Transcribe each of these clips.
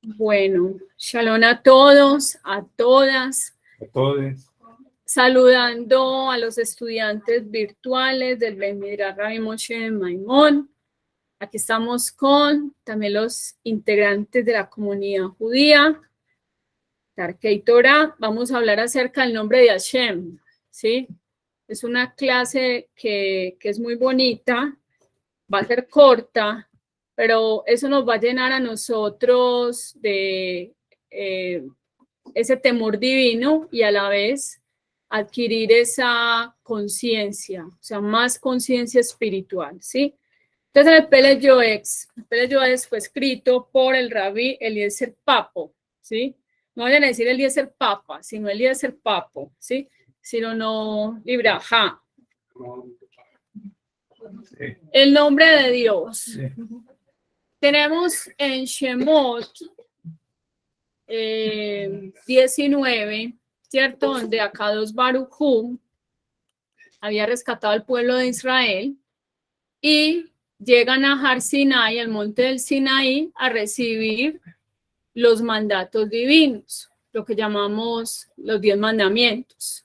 Bueno, shalom a todos, a todas. A todos. Saludando a los estudiantes virtuales del Ben Midrash Rabbi Moshe Maimón. Aquí estamos con también los integrantes de la comunidad judía. Darkei Torah. Vamos a hablar acerca del nombre de Hashem, ¿sí? Es una clase que es muy bonita, va a ser corta, pero eso nos va a llenar a nosotros de ese temor divino y a la vez adquirir esa conciencia, o sea, más conciencia espiritual, ¿sí? Entonces el Pele Yoetz fue escrito por el rabí Eliezer Papo, ¿sí? No vayan a decir Eliezer Papa, sino Eliezer Papo, ¿sí? Sino no Libraja. El nombre de Dios. Sí. Tenemos en Shemot 19, ¿cierto? Donde Akadosh Baruj Hu había rescatado al pueblo de Israel y llegan a Har Sinai, al monte del Sinaí, a recibir los mandatos divinos, lo que llamamos los 10 mandamientos.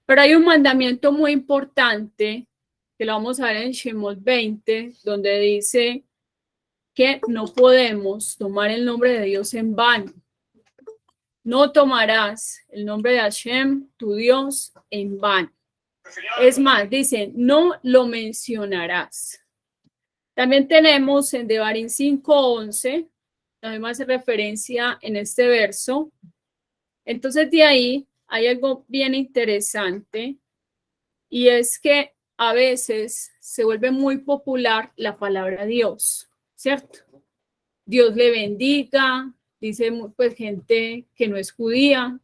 Pero hay un mandamiento muy importante que lo vamos a ver en Shemot 20, donde dice que no podemos tomar el nombre de Dios en vano. No tomarás el nombre de Hashem, tu Dios, en vano. Es más, dice, no lo mencionarás. También tenemos en Devarim 5:11, también hace referencia en este verso. Entonces de ahí hay algo bien interesante y es que a veces se vuelve muy popular la palabra Dios, ¿cierto? Dios le bendiga, dice pues gente que no es judía,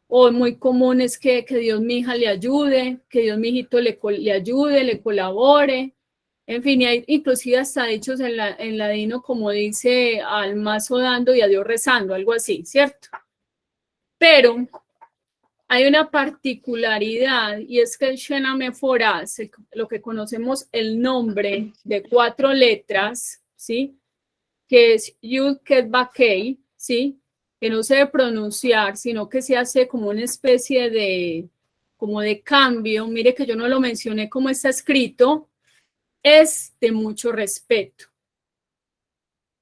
o muy común es que Dios mi hija le ayude, que Dios mi hijito le ayude, le colabore, en fin, y hay inclusive hasta dichos en ladino como dice al mazo dando y a Dios rezando, algo así, ¿cierto? Pero hay una particularidad y es que el Shena Meforaz, lo que conocemos el nombre de 4 letras, ¿sí? Que es Yud Ket Bakei, ¿sí? Que no se debe pronunciar, sino que se hace como una especie de cambio. Mire que yo no lo mencioné como está escrito, es de mucho respeto.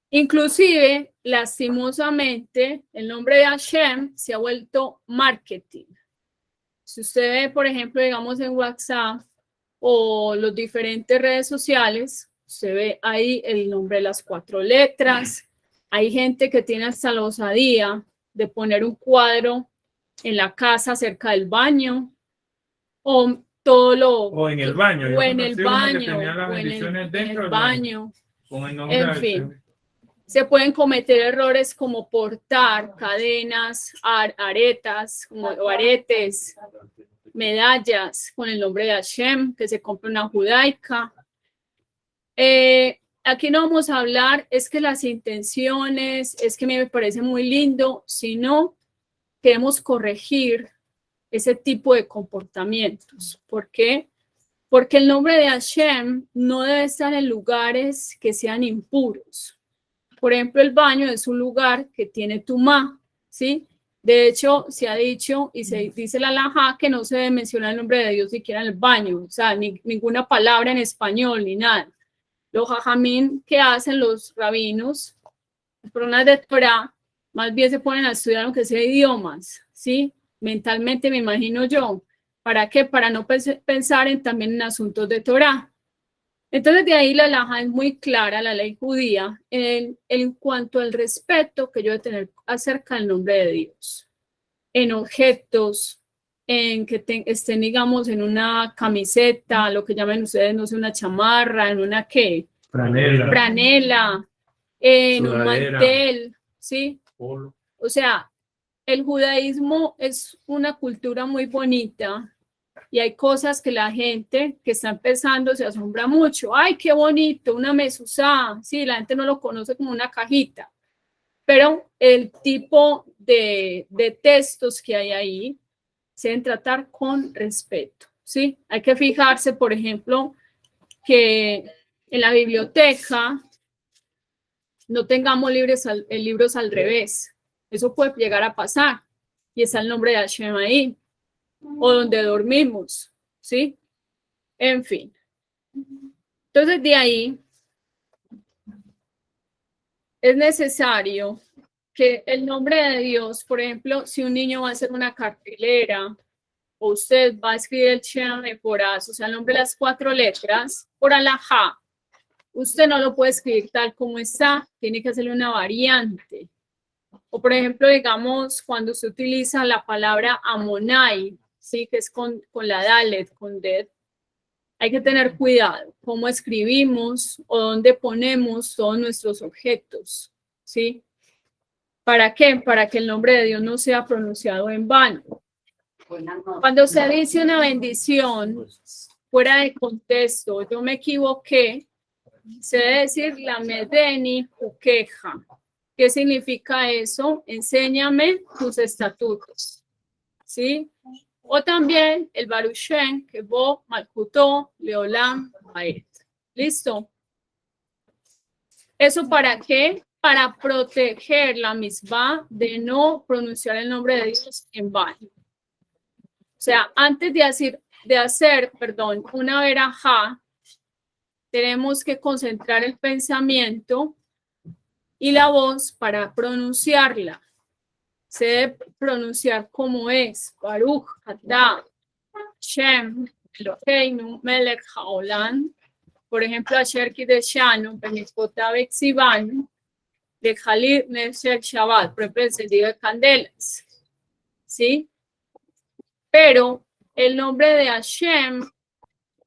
Inclusive, lastimosamente, el nombre de Hashem se ha vuelto marketing. Si usted ve, por ejemplo, digamos en WhatsApp o las diferentes redes sociales, usted ve ahí el nombre de las 4 letras. Hay gente que tiene hasta la osadía de poner un cuadro en la casa cerca del baño o todo lo... O en el baño. O en el baño. O en el baño. En fin. Se pueden cometer errores como portar cadenas, aretas o aretes, medallas con el nombre de Hashem, que se compra una judaica. Aquí no vamos a hablar, es que las intenciones, es que me parece muy lindo, sino queremos corregir ese tipo de comportamientos. ¿Por qué? Porque el nombre de Hashem no debe estar en lugares que sean impuros. Por ejemplo, el baño es un lugar que tiene tumá, ¿sí? De hecho, se ha dicho y se dice la halajá que no se debe mencionar el nombre de Dios siquiera en el baño, o sea, ninguna palabra en español ni nada. Los jajamín que hacen los rabinos, las personas de Torah, más bien se ponen a estudiar aunque sea idiomas, ¿sí? Mentalmente me imagino yo. ¿Para qué? Para no pensar también en asuntos de Torah. Entonces de ahí la halajá es muy clara, la ley judía, en cuanto al respeto que yo debo tener acerca del nombre de Dios. En objetos, en que estén, digamos, en una camiseta, lo que llaman ustedes, no sé, una chamarra, en una ¿qué? Franela, en un mantel, ¿sí? Polo. O sea, el judaísmo es una cultura muy bonita y hay cosas que la gente que está empezando se asombra mucho. ¡Ay, qué bonito! Una mezuzá. Sí, la gente no lo conoce como una cajita. Pero el tipo de textos que hay ahí se deben tratar con respeto, ¿sí? Hay que fijarse, por ejemplo, que en la biblioteca no tengamos libros al revés. Eso puede llegar a pasar. Y está el nombre de Hashem ahí. O donde dormimos, ¿sí? En fin. Entonces, de ahí es necesario que el nombre de Dios, por ejemplo, si un niño va a hacer una cartelera, o usted va a escribir el Shem Meforaz, o sea, el nombre de las 4 letras, por alajá, usted no lo puede escribir tal como está, tiene que hacerle una variante. O, por ejemplo, digamos, cuando se utiliza la palabra Amonai, ¿sí? Que es con la Dalet, con Det, hay que tener cuidado cómo escribimos o dónde ponemos todos nuestros objetos, ¿sí? ¿Para qué? Para que el nombre de Dios no sea pronunciado en vano. Cuando se dice una bendición fuera de contexto, yo me equivoqué, se debe decir la medeni ukeja. ¿Qué significa eso? Enséñame tus estatutos, ¿sí? O también el Baruch Shem, que Bo Malkuto Leolam Haed. ¿Listo? ¿Eso para qué? Para proteger la misma de no pronunciar el nombre de Dios en vano. O sea, antes de hacer una verajá, tenemos que concentrar el pensamiento y la voz para pronunciarla. Se debe pronunciar como es. Baruch Atah Shem Eloheinu Melech Haolam. Por ejemplo, Asher Kideshanu Benispotah Bexivanu de Jalil Nefshel Shabbat, por ejemplo, encendido de candelas. ¿Sí? Pero el nombre de Hashem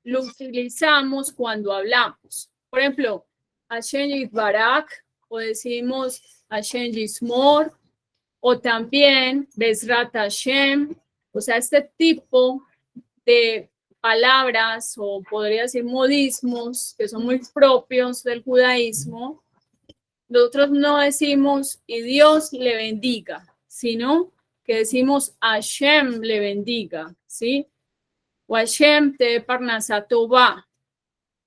lo utilizamos cuando hablamos. Por ejemplo, Hashem Yitbarak, o decimos Hashem Yismor, o también Bezrat Hashem. O sea, este tipo de palabras, o podría decir modismos, que son muy propios del judaísmo, nosotros no decimos y Dios le bendiga, sino que decimos Hashem le bendiga, ¿sí? O Hashem te parnasá tová.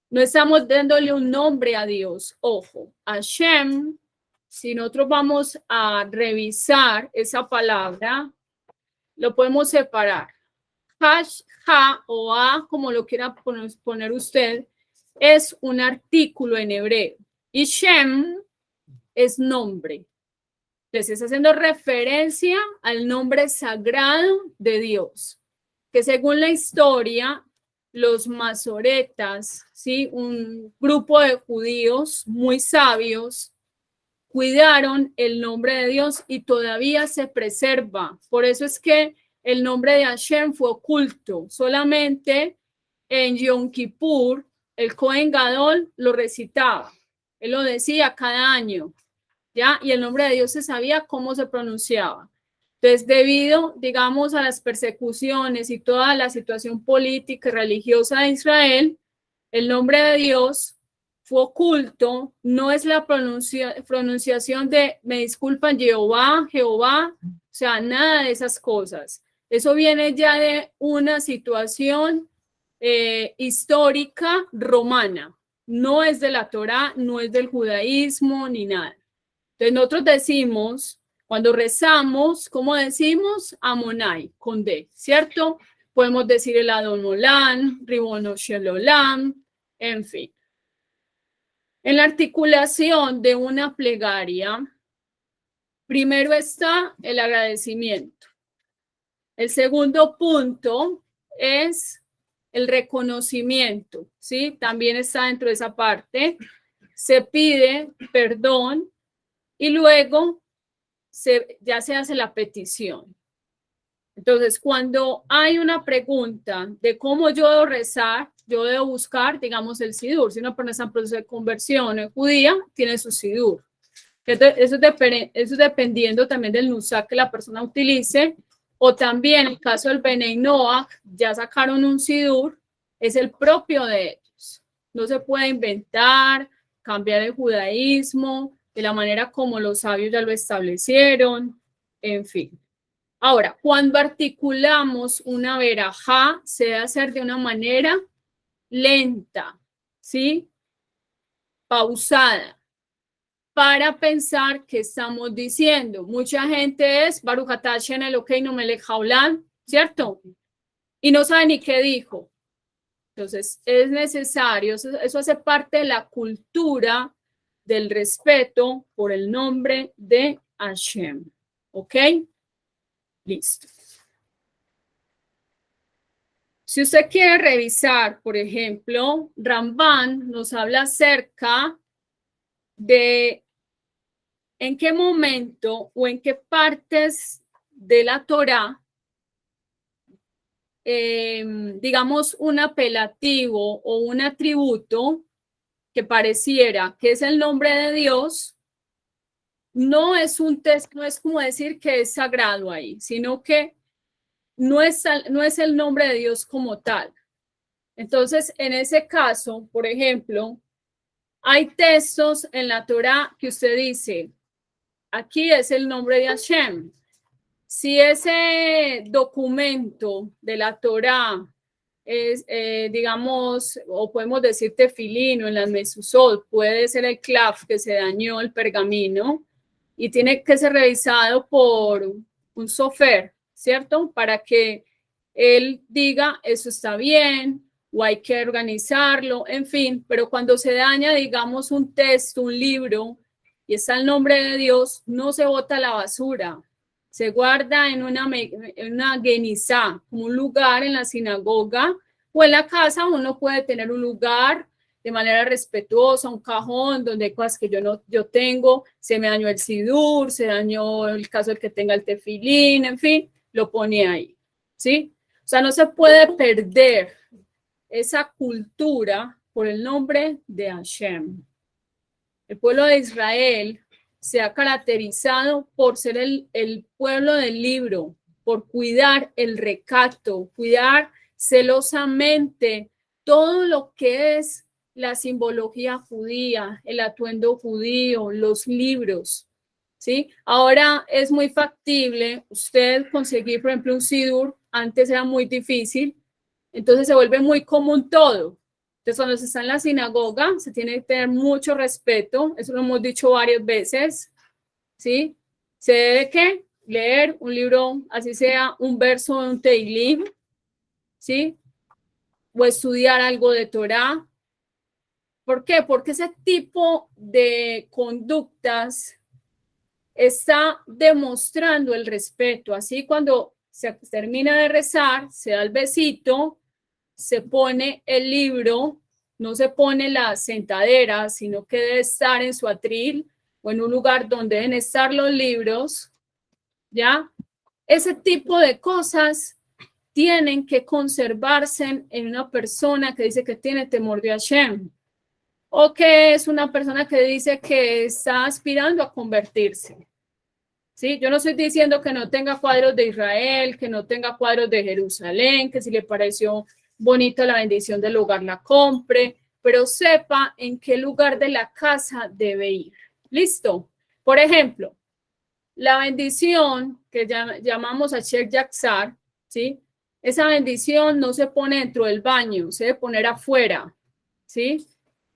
No estamos dándole un nombre a Dios, ojo. Hashem, si nosotros vamos a revisar esa palabra, lo podemos separar. Hash, ha o a, como lo quiera poner usted, es un artículo en hebreo. Y Shem es nombre. Entonces, está haciendo referencia al nombre sagrado de Dios, que según la historia, los masoretas, ¿sí? Un grupo de judíos muy sabios, cuidaron el nombre de Dios y todavía se preserva. Por eso es que el nombre de Hashem fue oculto. Solamente en Yom Kippur, el Kohen Gadol lo recitaba. Él lo decía cada año, ¿ya? Y el nombre de Dios se sabía cómo se pronunciaba. Entonces, debido, digamos, a las persecuciones y toda la situación política y religiosa de Israel, el nombre de Dios fue oculto, no es la pronunciación de, me disculpan, Jehová, o sea, nada de esas cosas. Eso viene ya de una situación histórica romana, no es de la Torá, no es del judaísmo, ni nada. Entonces nosotros decimos, cuando rezamos, ¿cómo decimos? Amonai, con D, ¿cierto? Podemos decir el Adon Olam, Ribono Shel Olam, en fin. En la articulación de una plegaria, primero está el agradecimiento. El segundo punto es el reconocimiento, ¿sí? También está dentro de esa parte. Se pide perdón y luego ya se hace la petición. Entonces, cuando hay una pregunta de cómo yo debo rezar, yo debo buscar, digamos, el sidur. Si una persona está en proceso de conversión judía, tiene su sidur. Eso es dependiendo también del nusach que la persona utilice. O también, en el caso del Benei Noach, ya sacaron un sidur, es el propio de ellos. No se puede inventar, cambiar el judaísmo, de la manera como los sabios ya lo establecieron, en fin. Ahora, cuando articulamos una verajá, se debe hacer de una manera lenta, ¿sí? Pausada, para pensar qué estamos diciendo. Mucha gente es Baruch atah Hashem Elokeinu melech haolam, ¿cierto? Y no sabe ni qué dijo. Entonces, es necesario, eso hace parte de la cultura del respeto por el nombre de Hashem. ¿Ok? Listo. Si usted quiere revisar, por ejemplo, Ramban nos habla acerca de en qué momento o en qué partes de la Torá, digamos, un apelativo o un atributo que pareciera que es el nombre de Dios, no es un texto, no es como decir que es sagrado ahí, sino que no es el nombre de Dios como tal. Entonces, en ese caso, por ejemplo, hay textos en la Torá que usted dice, aquí es el nombre de Hashem. Si ese documento de la Torá es, digamos, o podemos decir tefilino en las mezuzot, puede ser el clav que se dañó el pergamino y tiene que ser revisado por un sofer, ¿cierto? Para que él diga eso está bien o hay que organizarlo, en fin, pero cuando se daña, digamos, un texto, un libro y está el nombre de Dios, no se bota a la basura, se guarda en una genizá, un lugar en la sinagoga o en la casa. Uno puede tener un lugar de manera respetuosa, un cajón donde hay cosas que yo tengo, se me dañó el sidur, se dañó el caso del que tenga el tefilín, en fin, lo pone ahí, ¿sí? O sea, no se puede perder esa cultura por el nombre de Hashem. El pueblo de Israel se ha caracterizado por ser el pueblo del libro, por cuidar el recato, cuidar celosamente todo lo que es la simbología judía, el atuendo judío, los libros, ¿sí? Ahora es muy factible usted conseguir, por ejemplo, un sidur, antes era muy difícil, entonces se vuelve muy común todo. Entonces, cuando se está en la sinagoga, se tiene que tener mucho respeto, eso lo hemos dicho varias veces, ¿sí? Se debe ¿qué? Leer un libro, así sea un verso de un Teilim, ¿sí? O estudiar algo de Torá. ¿Por qué? Porque ese tipo de conductas está demostrando el respeto. Así cuando se termina de rezar, se da el besito, se pone el libro, no se pone la sentadera, sino que debe estar en su atril o en un lugar donde deben estar los libros, ¿ya? Ese tipo de cosas tienen que conservarse en una persona que dice que tiene temor de Hashem, o que es una persona que dice que está aspirando a convertirse. ¿Sí? Yo no estoy diciendo que no tenga cuadros de Israel, que no tenga cuadros de Jerusalén, que si le pareció bonita la bendición del lugar la compre, pero sepa en qué lugar de la casa debe ir. ¿Listo? Por ejemplo, la bendición que llamamos a Shek Yaksar, ¿sí? Esa bendición no se pone dentro del baño, se debe poner afuera, ¿sí?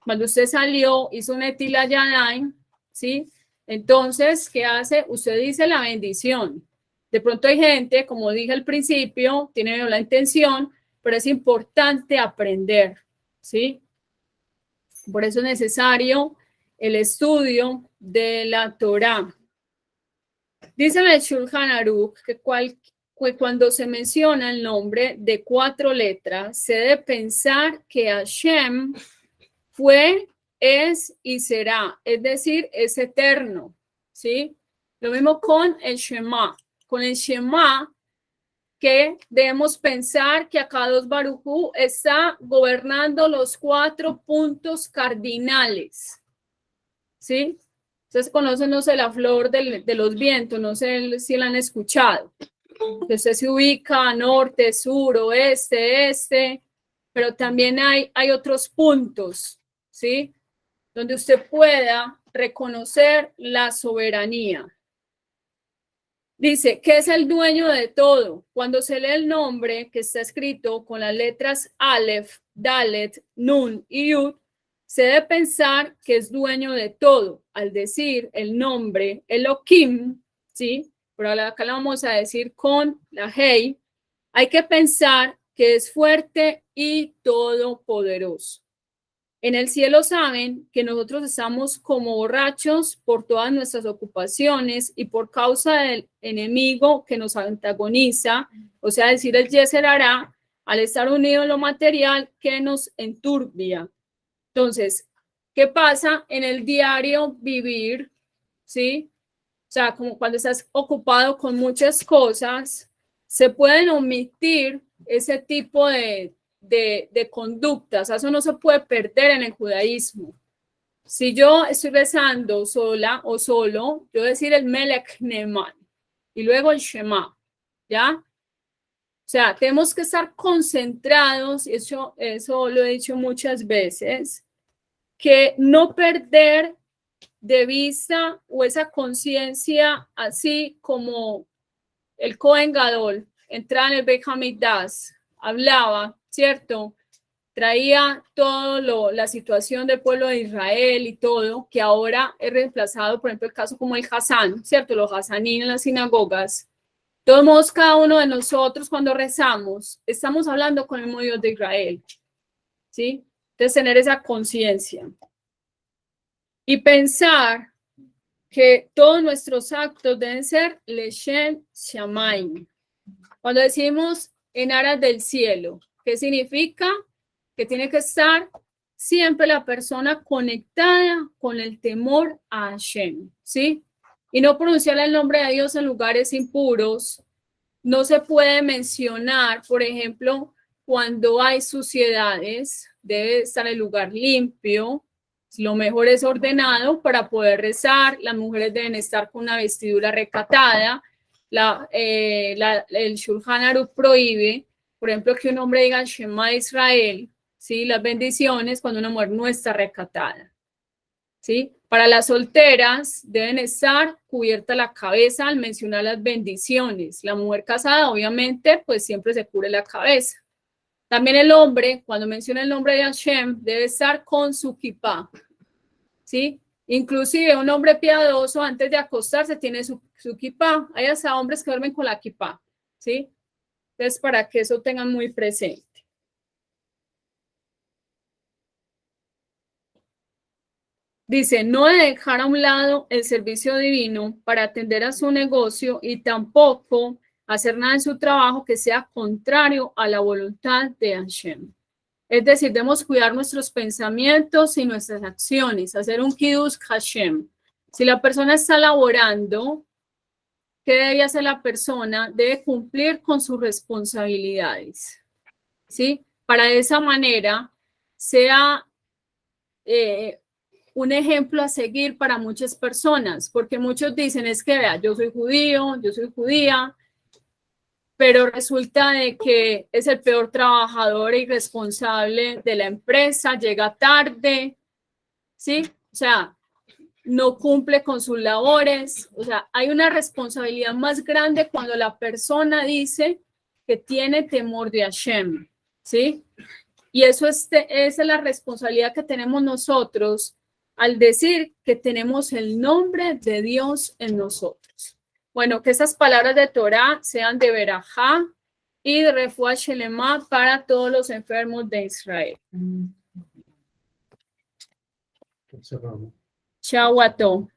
Cuando usted salió, hizo un Etila Yadayim, ¿sí? Entonces, ¿qué hace? Usted dice la bendición. De pronto hay gente, como dije al principio, tiene la intención, pero es importante aprender, ¿sí? Por eso es necesario el estudio de la Torá. Dice el Shulchan Aruch que cuando se menciona el nombre de 4 letras, se debe pensar que Hashem fue, es y será, es decir, es eterno, ¿sí? Lo mismo con el Shema. Con el Shema, que debemos pensar que Akadosh Baruj Hu está gobernando los 4 puntos cardinales, ¿sí? Ustedes conocen, no sé, la flor de los vientos, no sé si la han escuchado. Usted se ubica norte, sur, oeste, este, pero también hay otros puntos, ¿sí? Donde usted pueda reconocer la soberanía. Dice que es el dueño de todo. Cuando se lee el nombre que está escrito con las letras Aleph, Dalet, Nun y Yud, se debe pensar que es dueño de todo. Al decir el nombre Elohim, ¿sí? Pero acá la vamos a decir con la Hei, hay que pensar que es fuerte y todopoderoso. En el cielo saben que nosotros estamos como borrachos por todas nuestras ocupaciones y por causa del enemigo que nos antagoniza, o sea, decir el Yeser Hará, al estar unido en lo material que nos enturbia. Entonces, ¿qué pasa en el diario vivir? ¿Sí? O sea, como cuando estás ocupado con muchas cosas, se pueden omitir ese tipo de conductas. Eso no se puede perder en el judaísmo. Si yo estoy rezando sola o solo, yo decir el Melech Neman y luego el Shema, ¿ya? O sea, tenemos que estar concentrados, y eso lo he dicho muchas veces, que no perder de vista o esa conciencia, así como el Cohen Gadol entraba en el Beit Hamikdash, hablaba, ¿cierto? Traía todo la situación del pueblo de Israel y todo, que ahora es reemplazado, por ejemplo, el caso como el Hasán, ¿cierto? Los Hasanín en las sinagogas. De todos modos, cada uno de nosotros cuando rezamos, estamos hablando con el mismo Dios de Israel, ¿sí? Entonces, tener esa conciencia. Y pensar que todos nuestros actos deben ser Leshem Shamayim. Cuando decimos en aras del cielo, ¿qué significa? Que tiene que estar siempre la persona conectada con el temor a Hashem, ¿sí? Y no pronunciar el nombre de Dios en lugares impuros. No se puede mencionar, por ejemplo, cuando hay suciedades, debe estar el lugar limpio. Lo mejor es ordenado para poder rezar. Las mujeres deben estar con una vestidura recatada. El Shulchan Aruch prohíbe, por ejemplo, que un hombre diga Shema Israel, ¿sí? Las bendiciones cuando una mujer no está recatada, ¿sí? Para las solteras deben estar cubierta la cabeza al mencionar las bendiciones. La mujer casada, obviamente, pues siempre se cubre la cabeza. También el hombre, cuando menciona el nombre de Hashem, debe estar con su kipá, ¿sí? Inclusive un hombre piadoso antes de acostarse tiene su kipá. Hay hasta hombres que duermen con la kipá, ¿sí? Entonces, para que eso tengan muy presente. Dice, no debe dejar a un lado el servicio divino para atender a su negocio y tampoco hacer nada en su trabajo que sea contrario a la voluntad de Hashem. Es decir, debemos cuidar nuestros pensamientos y nuestras acciones, hacer un kiddush Hashem. Si la persona está laborando, ¿qué debe hacer la persona? Debe cumplir con sus responsabilidades, ¿sí? Para de esa manera sea un ejemplo a seguir para muchas personas, porque muchos dicen, es que vea, yo soy judío, yo soy judía, pero resulta de que es el peor trabajador e irresponsable de la empresa, llega tarde, ¿sí? O sea, no cumple con sus labores, o sea, hay una responsabilidad más grande cuando la persona dice que tiene temor de Hashem, ¿sí? Y eso esa es la responsabilidad que tenemos nosotros al decir que tenemos el nombre de Dios en nosotros. Bueno, que esas palabras de Torah sean de verajá y de refuah shelema para todos los enfermos de Israel. Chau a todos.